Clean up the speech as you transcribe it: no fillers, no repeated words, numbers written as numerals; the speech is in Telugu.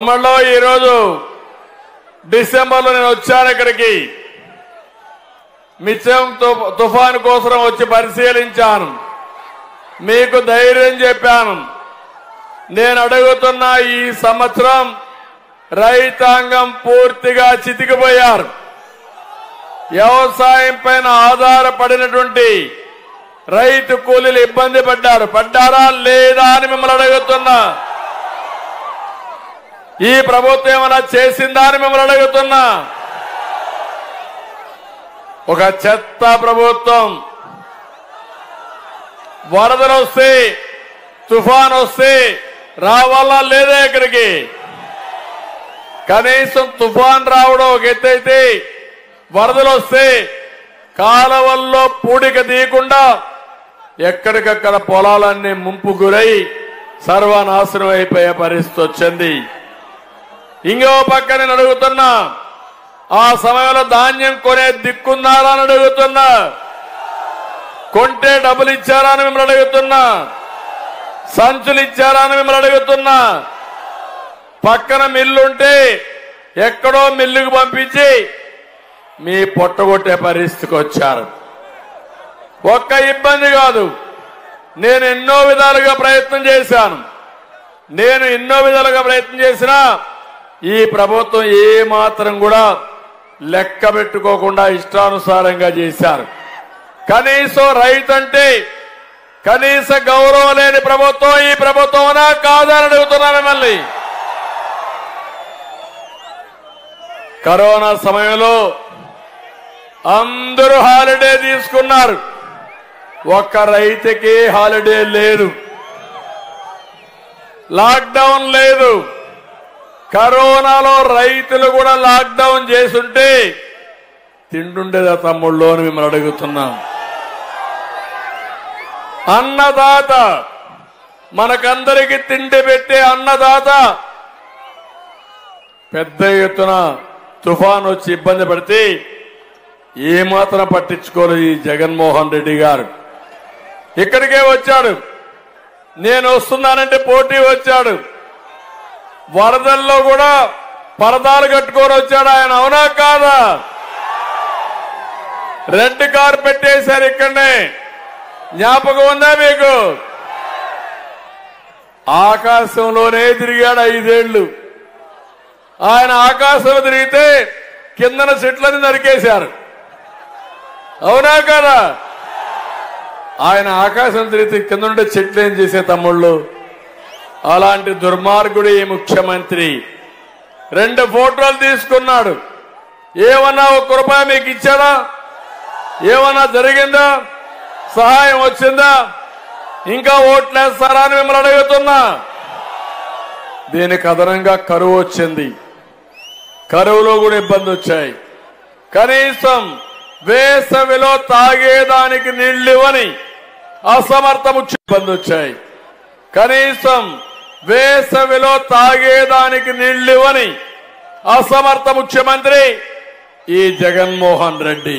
మళ్ళీ ఈరోజు డిసెంబర్లో నేను వచ్చాను ఇక్కడికి. మిచ్చం తుఫాను కోసం వచ్చి పరిశీలించాను. మీకు ధైర్యం చెప్పాను. నేను అడుగుతున్న ఈ సంవత్సరం రైతాంగం పూర్తిగా చితికిపోయారు. వ్యవసాయం పైన ఆధారపడినటువంటి రైతు కూలీలు ఇబ్బంది పడ్డారా లేదా అని మిమ్మల్ని అడుగుతున్నా. ఈ ప్రభుత్వం ఏమైనా చేసిందా అని మిమ్మల్ని అడుగుతున్నా. ఒక చెత్త ప్రభుత్వం. వరదలు వస్తే తుఫాన్ వస్తే రావాలా లేదా ఇక్కడికి? కనీసం తుఫాన్ రావడం ఒక ఎత్తైతే వరదలు వస్తే కాలవల్లో పూడిక తీయకుండా ఎక్కడికక్కడ పొలాలన్నీ ముంపు గురై సర్వనాశనం అయిపోయే పరిస్థితి వచ్చింది. ఇంకో పక్క నేను అడుగుతున్నా, ఆ సమయంలో ధాన్యం కొనే దిక్కున్నారా అని అడుగుతున్నా. కొంటే డబ్బులు ఇచ్చారా అని మిమ్మల్ని అడుగుతున్నా. సంచులు ఇచ్చారా అని మిమ్మల్ని అడుగుతున్నా. పక్కన మిల్లుంటే ఎక్కడో మిల్లుకు పంపించి మీ పొట్టగొట్టే పరిస్థితికి వచ్చారు. ఒక్క ఇబ్బంది కాదు, నేను ఎన్నో విధాలుగా ప్రయత్నం చేసినా ఈ ప్రభుత్వం ఏ మాత్రం కూడా లెక్క పెట్టుకోకుండా ఇష్టానుసారంగా చేశారు. కనీసం రైతంటే కనీస గౌరవం లేని ప్రభుత్వం ఈ ప్రభుత్వమనా కాదని అడుగుతున్నా మిమ్మల్ని. కరోనా సమయంలో అందరూ హాలిడే తీసుకున్నారు. ఒక్క రైతుకి హాలిడే లేదు, లాక్డౌన్ లేదు. కరోనాలో రైతులు కూడా లాక్డౌన్ చేసుంటే తింటుండేదా తమ్ముళ్ళు అని మిమ్మల్ని అడుగుతున్నాం. అన్నదాత, మనకందరికి తిండి పెట్టే అన్నదాత పెద్ద ఎత్తున తుఫాన్ వచ్చి ఇబ్బంది పడితే ఏమాత్రం పట్టించుకోలేదు ఈ జగన్మోహన్ రెడ్డి గారు. ఇక్కడికే వచ్చాడు, నేను వస్తున్నానంటే పోటీ వచ్చాడు. వరదల్లో కూడా పరదాలు కట్టుకొని వచ్చాడు ఆయన, అవునా కాదా? రెడ్ కార్ పెట్టేశారు ఇక్కడనే, జ్ఞాపకం ఉందా మీకు? ఆకాశంలోనే తిరిగాడు 5 ఏళ్లు. ఆయన ఆకాశంలో తిరిగితే కిందన చెట్లని నరికేశారు, అవునా కదా? ఆయన ఆకాశం తిరిగితే కింద ఉండే చెట్లు ఏం చేసే తమ్ముళ్ళు? అలాంటి దుర్మార్గుడు ఈ ముఖ్యమంత్రి. 2 ఫోటోలు తీసుకున్నాడు. ఏమన్నా 1 రూపాయి మీకు ఇచ్చాడా? ఏమన్నా జరిగిందా? సహాయం వచ్చిందా? ఇంకా ఓట్లేస్తారా అని మిమ్మల్ని అడుగుతున్నా. దీనికి అదనంగా కరువు వచ్చింది. కరువులో కూడా ఇబ్బంది వచ్చాయి. కనీసం వేసవిలో తాగేదానికి నీళ్లివ్వని అసమర్థ ఇబ్బంది వచ్చాయి. కనీసం వేసవిలో తాగేదానికి నీళ్లివ్వని అసమర్థ ముఖ్యమంత్రి ఈ జగన్మోహన్ రెడ్డి.